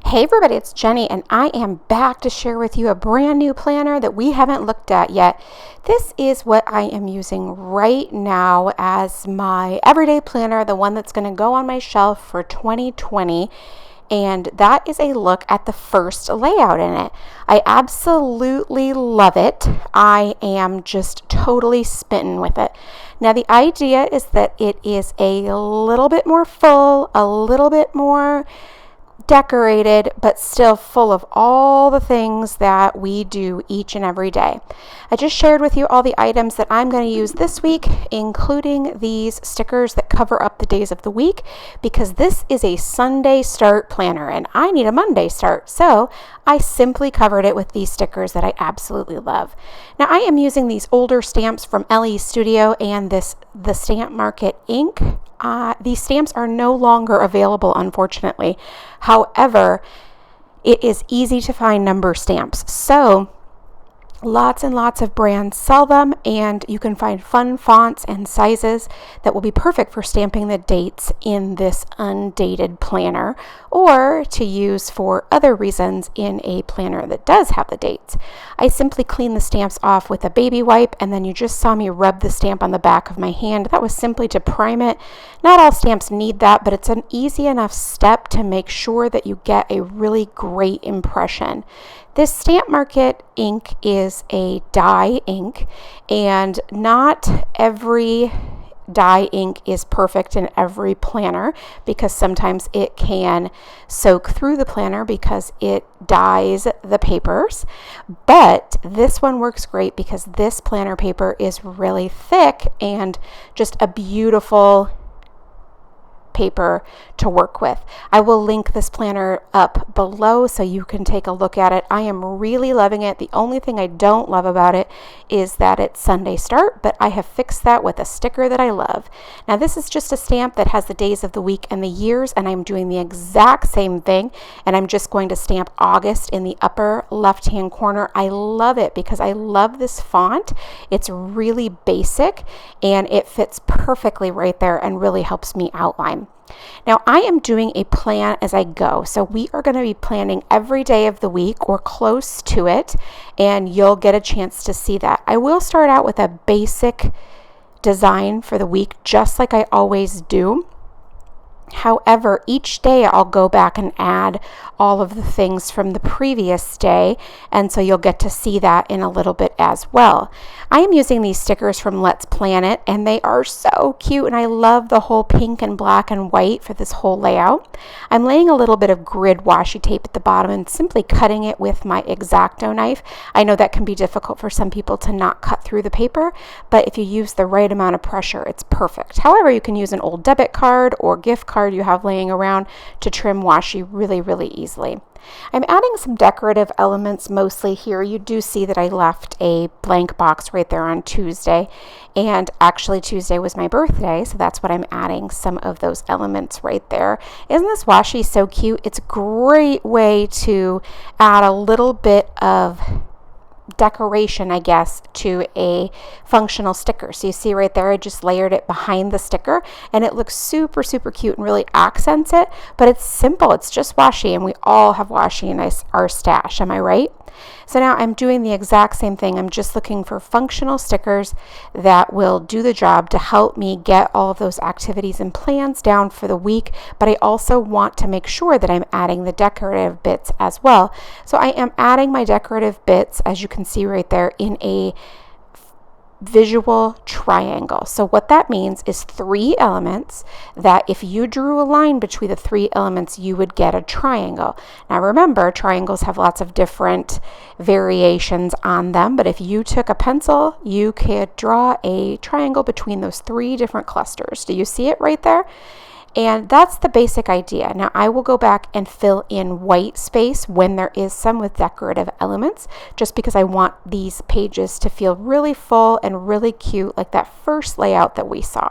Hey everybody, it's Jenny and I am back to share with you a brand new planner that we haven't looked at yet. This is what I am using right now as my everyday planner, the one that's going to go on my shelf for 2020. And that is a look at the first layout in it. I absolutely love it. I am just totally smitten with it. Now the idea is that it is a little bit more full, a little bit more decorated, but still full of all the things that we do each and every day. I just shared with you all the items that I'm going to use this week, including these stickers that cover up the days of the week, because this is a Sunday start planner and I need a Monday start. So I simply covered it with these stickers that I absolutely love. Now I am using these older stamps from LE Studio and the Stamp Market ink. These stamps are no longer available, unfortunately. However, it is easy to find number stamps. So lots and lots of brands sell them, and you can find fun fonts and sizes that will be perfect for stamping the dates in this undated planner, or to use for other reasons in a planner that does have the dates. I simply clean the stamps off with a baby wipe, and then you just saw me rub the stamp on the back of my hand. That was simply to prime it. Not all stamps need that, but it's an easy enough step to make sure that you get a really great impression. This Stamp Market ink is a dye ink, and not every dye ink is perfect in every planner, because sometimes it can soak through the planner because it dyes the papers. But this one works great because this planner paper is really thick and just a beautiful paper to work with. I will link this planner up below so you can take a look at it. I am really loving it. The only thing I don't love about it is that it's Sunday start, but I have fixed that with a sticker that I love. Now this is just a stamp that has the days of the week and the years, and I'm doing the exact same thing, and I'm just going to stamp August in the upper left hand corner. I love it because I love this font. It's really basic and it fits perfectly right there and really helps me outline. Now I am doing a plan as I go. So we are going to be planning every day of the week or close to it, and you'll get a chance to see that. I will start out with a basic design for the week, just like I always do. However, each day I'll go back and add all of the things from the previous day, and so you'll get to see that in a little bit as well. I am using these stickers from Let's Plan It, and they are so cute, and I love the whole pink and black and white for this whole layout. I'm laying a little bit of grid washi tape at the bottom and simply cutting it with my X-Acto knife. I know that can be difficult for some people to not cut through the paper, but if you use the right amount of pressure, it's perfect. However, you can use an old debit card or gift card you have laying around to trim washi really easily. I'm adding some decorative elements mostly here. You do see that I left a blank box right there on Tuesday, and actually Tuesday was my birthday, so that's what I'm adding, some of those elements right there. Isn't this washi so cute? It's a great way to add a little bit of decoration, I guess, to a functional sticker. So you see right there, I just layered it behind the sticker, and it looks super cute and really accents it, but it's simple. It's just washi, and we all have washi in our stash. Am I right? So now I'm doing the exact same thing. I'm just looking for functional stickers that will do the job to help me get all of those activities and plans down for the week, but I also want to make sure that I'm adding the decorative bits as well. So I am adding my decorative bits, as you can see right there, in a visual triangle. So what that means is 3 elements that if you drew a line between the 3 elements, you would get a triangle. Now remember, triangles have lots of different variations on them, but if you took a pencil, you could draw a triangle between those 3 different clusters. Do you see it right there? And that's the basic idea. Now I will go back and fill in white space when there is some with decorative elements, just because I want these pages to feel really full and really cute, like that first layout that we saw.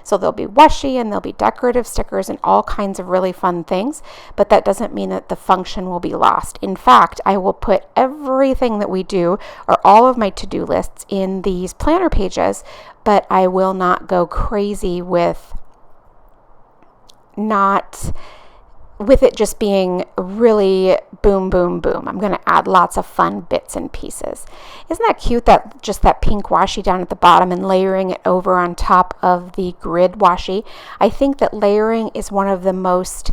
So there'll be washi and there'll be decorative stickers and all kinds of really fun things, but that doesn't mean that the function will be lost. In fact, I will put everything that we do, or all of my to-do lists, in these planner pages, but I will not go crazy with not with it just being really boom, boom, boom. I'm going to add lots of fun bits and pieces. Isn't that cute, that just that pink washi down at the bottom and layering it over on top of the grid washi? I think that layering is one of the most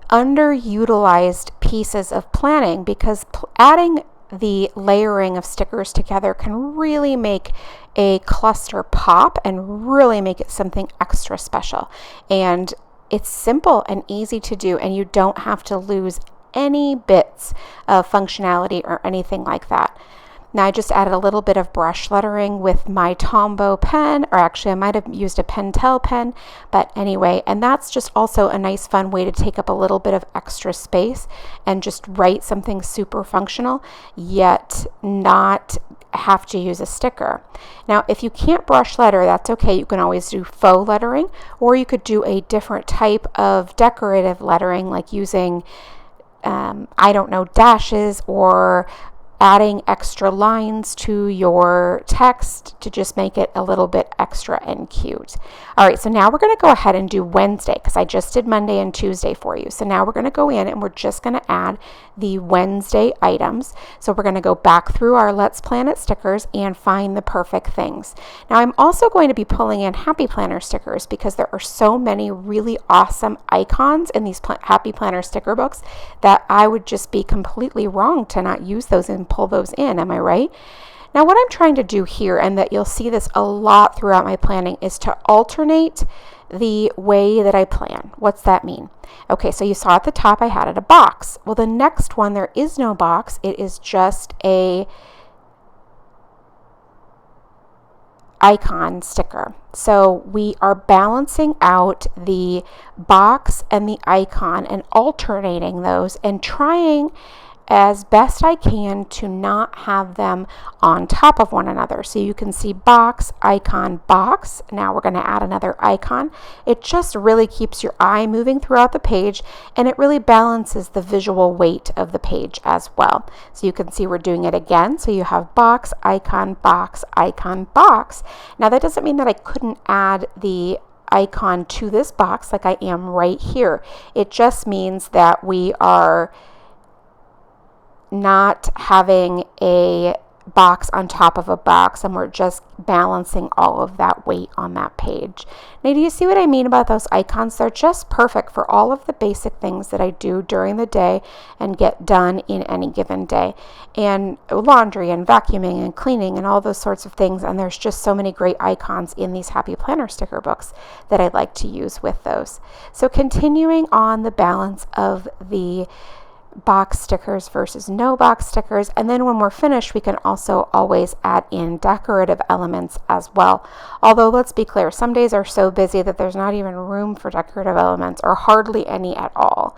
underutilized pieces of planning, because adding the layering of stickers together can really make a cluster pop and really make it something extra special. And it's simple and easy to do, and you don't have to lose any bits of functionality or anything like that. Now I just added a little bit of brush lettering with my Tombow pen, or actually I might have used a Pentel pen, but anyway, and that's just also a nice fun way to take up a little bit of extra space and just write something super functional, yet not have to use a sticker. Now, if you can't brush letter, that's okay. You can always do faux lettering, or you could do a different type of decorative lettering, like using, dashes, or adding extra lines to your text to just make it a little bit extra and cute. All right, so now we're going to go ahead and do Wednesday, because I just did Monday and Tuesday for you. So now we're going to go in and we're just going to add the Wednesday items. So we're going to go back through our Let's Plan It stickers and find the perfect things. Now I'm also going to be pulling in Happy Planner stickers, because there are so many really awesome icons in these Happy Planner sticker books that I would just be completely wrong to not use those and pull those in. Am I right? Now what I'm trying to do here, and that you'll see this a lot throughout my planning, is to alternate the way that I plan. What's that mean? Okay, so you saw at the top I had it a box. Well, the next one, there is no box. It is just a icon sticker. So we are balancing out the box and the icon and alternating those and trying as best I can to not have them on top of one another. So you can see box, icon, box. Now we're going to add another icon. It just really keeps your eye moving throughout the page, and it really balances the visual weight of the page as well. So you can see we're doing it again. So you have box, icon, box, icon, box. Now that doesn't mean that I couldn't add the icon to this box like I am right here. It just means that we are not having a box on top of a box, and we're just balancing all of that weight on that page. Now, do you see what I mean about those icons? They're just perfect for all of the basic things that I do during the day and get done in any given day, and laundry and vacuuming and cleaning and all those sorts of things. And there's just so many great icons in these Happy Planner sticker books that I like to use with those. So continuing on the balance of the box stickers versus no box stickers, and then when we're finished we can also always add in decorative elements as well. Although let's be clear, some days are so busy that there's not even room for decorative elements, or hardly any at all.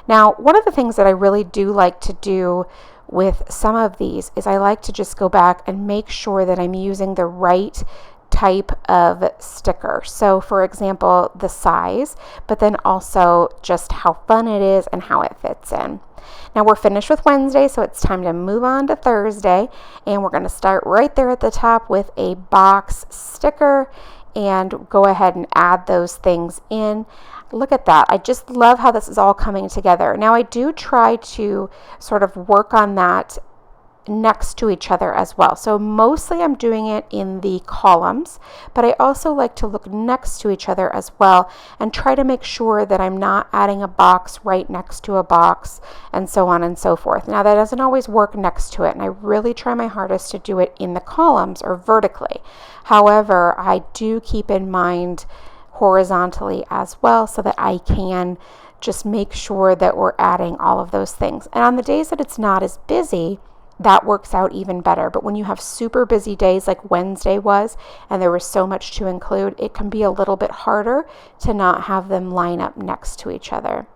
Now, one of the things that I really do like to do with some of these is I like to just go back and make sure that I'm using the right type of sticker. So for example, the size, but then also just how fun it is and how it fits in. Now we're finished with Wednesday, so it's time to move on to Thursday, and we're going to start right there at the top with a box sticker and go ahead and add those things in. Look at that. I just love how this is all coming together. Now I do try to sort of work on that next to each other as well. So mostly I'm doing it in the columns, but I also like to look next to each other as well and try to make sure that I'm not adding a box right next to a box and so on and so forth. Now that doesn't always work next to it, and I really try my hardest to do it in the columns or vertically. However, I do keep in mind horizontally as well, so that I can just make sure that we're adding all of those things. And on the days that it's not as busy, that works out even better. But when you have super busy days like Wednesday was, and there was so much to include, it can be a little bit harder to not have them line up next to each other.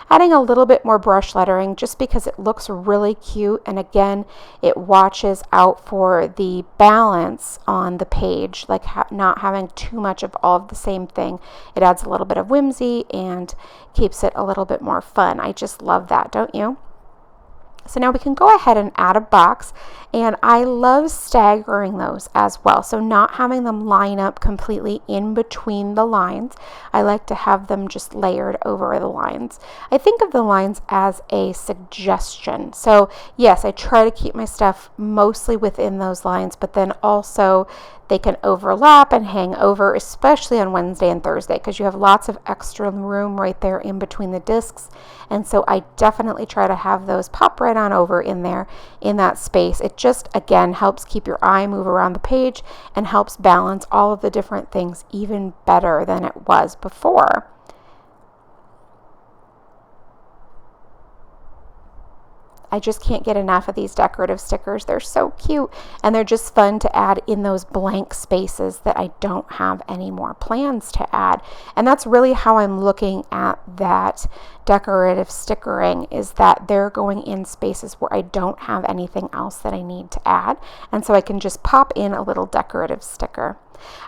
Adding a little bit more brush lettering just because it looks really cute, and again, it watches out for the balance on the page, like not having too much of all of the same thing. It adds a little bit of whimsy and keeps it a little bit more fun. I just love that, don't you? So now we can go ahead and add a box, And I love staggering those as well. So not having them line up completely in between the lines. I like to have them just layered over the lines. I think of the lines as a suggestion. So yes, I try to keep my stuff mostly within those lines, but then also they can overlap and hang over, especially on Wednesday and Thursday, because you have lots of extra room right there in between the discs. And so I definitely try to have those pop right on over in there in that space. It just, again, helps keep your eye move around the page and helps balance all of the different things even better than it was before. I just can't get enough of these decorative stickers. They're so cute, and they're just fun to add in those blank spaces that I don't have any more plans to add. And that's really how I'm looking at that decorative stickering, is that they're going in spaces where I don't have anything else that I need to add. And so I can just pop in a little decorative sticker.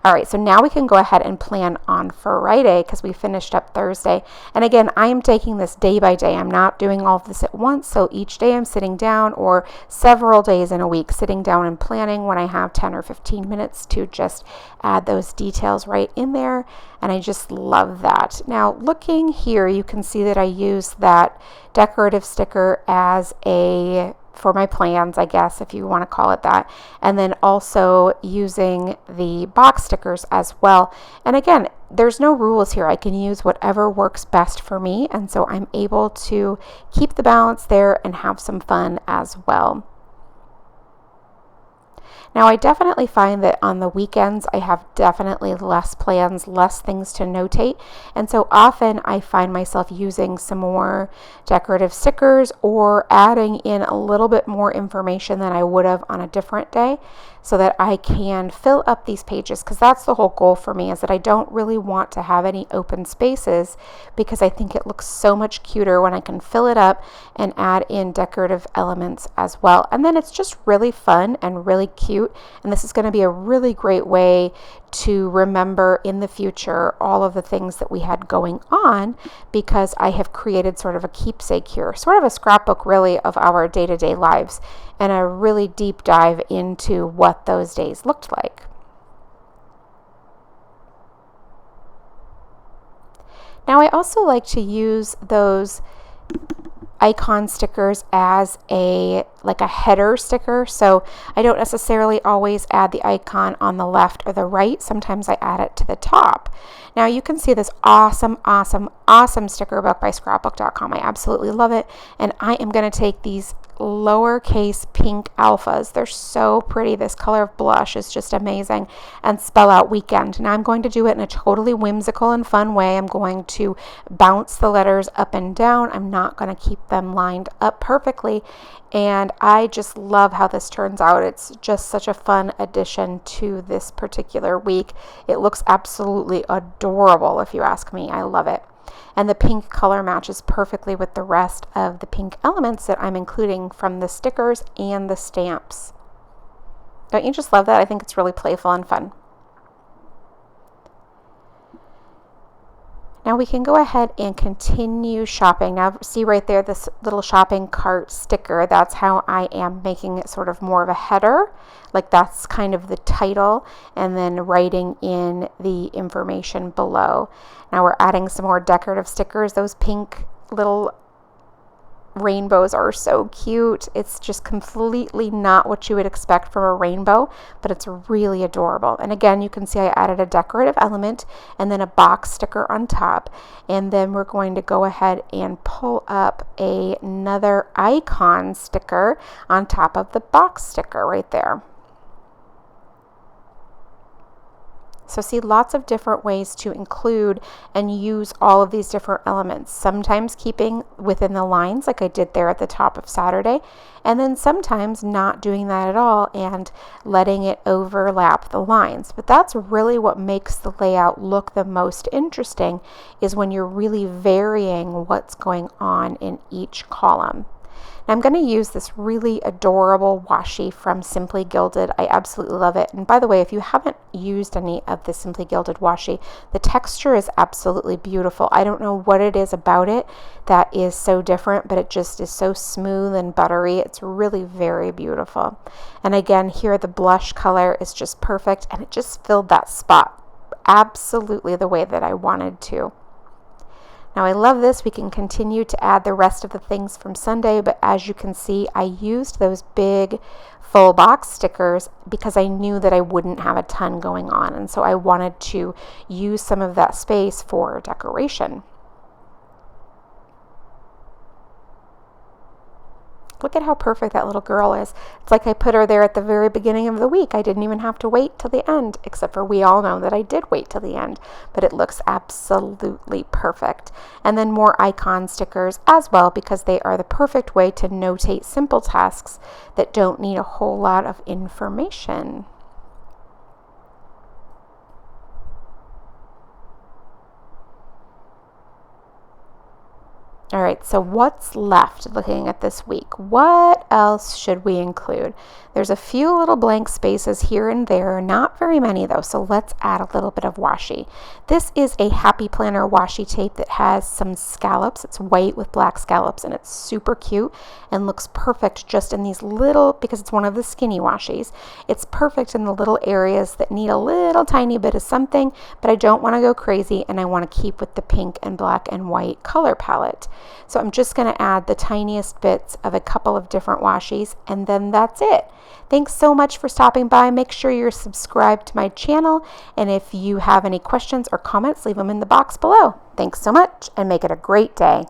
All right, so now we can go ahead and plan on Friday because we finished up Thursday. And again, I am taking this day by day. I'm not doing all of this at once. So each day I'm sitting down, or several days in a week, sitting down and planning when I have 10 or 15 minutes to just add those details right in there. And I just love that. Now, looking here, you can see that I use that decorative sticker as for my plans, I guess, if you want to call it that. And then also using the box stickers as well. And again, there's no rules here. I can use whatever works best for me. And so I'm able to keep the balance there and have some fun as well. Now, I definitely find that on the weekends, I have definitely less plans, less things to notate. And so often I find myself using some more decorative stickers or adding in a little bit more information than I would have on a different day, so that I can fill up these pages, because that's the whole goal for me, is that I don't really want to have any open spaces, because I think it looks so much cuter when I can fill it up and add in decorative elements as well. And then it's just really fun and really cute. And this is going to be a really great way to remember in the future all of the things that we had going on, because I have created sort of a keepsake here, sort of a scrapbook really of our day-to-day lives, and a really deep dive into what those days looked like. Now, I also like to use those icon stickers as a header sticker. So I don't necessarily always add the icon on the left or the right. Sometimes I add it to the top. Now you can see this awesome sticker book by scrapbook.com. I absolutely love it. And I am going to take these lowercase pink alphas. They're so pretty. This color of blush is just amazing, and spell out weekend. Now I'm going to do it in a totally whimsical and fun way. I'm going to bounce the letters up and down. I'm not going to keep them lined up perfectly. And I just love how this turns out. It's just such a fun addition to this particular week. It looks absolutely adorable, if you ask me. I love it. And the pink color matches perfectly with the rest of the pink elements that I'm including from the stickers and the stamps. Don't you just love that? I think it's really playful and fun. Now we can go ahead and continue shopping. Now see right there, this little shopping cart sticker, that's how I am making it sort of more of a header. Like that's kind of the title, and then writing in the information below. Now we're adding some more decorative stickers. Those pink little rainbows are so cute. It's just completely not what you would expect from a rainbow, but it's really adorable. And again, you can see I added a decorative element and then a box sticker on top. And then we're going to go ahead and pull up another icon sticker on top of the box sticker right there. So see, lots of different ways to include and use all of these different elements, sometimes keeping within the lines like I did there at the top of Saturday, and then sometimes not doing that at all and letting it overlap the lines. But that's really what makes the layout look the most interesting, is when you're really varying what's going on in each column. I'm going to use this really adorable washi from Simply Gilded. I absolutely love it. And by the way, if you haven't used any of the Simply Gilded washi, the texture is absolutely beautiful. I don't know what it is about it that is so different, but it just is so smooth and buttery. It's really very beautiful. And again, here the blush color is just perfect, and it just filled that spot absolutely the way that I wanted to. Now I love this. We can continue to add the rest of the things from Sunday, but as you can see, I used those big full box stickers because I knew that I wouldn't have a ton going on, and so I wanted to use some of that space for decoration. Look at how perfect that little girl is. It's like I put her there at the very beginning of the week. I didn't even have to wait till the end, except for we all know that I did wait till the end, but it looks absolutely perfect. And then more icon stickers as well, because they are the perfect way to notate simple tasks that don't need a whole lot of information. All right, so what's left looking at this week? What else should we include? There's a few little blank spaces here and there, not very many though, so let's add a little bit of washi. This is a Happy Planner washi tape that has some scallops. It's white with black scallops, and it's super cute and looks perfect just in these little, because it's one of the skinny washis, it's perfect in the little areas that need a little tiny bit of something, but I don't want to go crazy, and I want to keep with the pink and black and white color palette. So I'm just going to add the tiniest bits of a couple of different washis, and then that's it. Thanks so much for stopping by. Make sure you're subscribed to my channel, and if you have any questions or comments, leave them in the box below. Thanks so much, and make it a great day.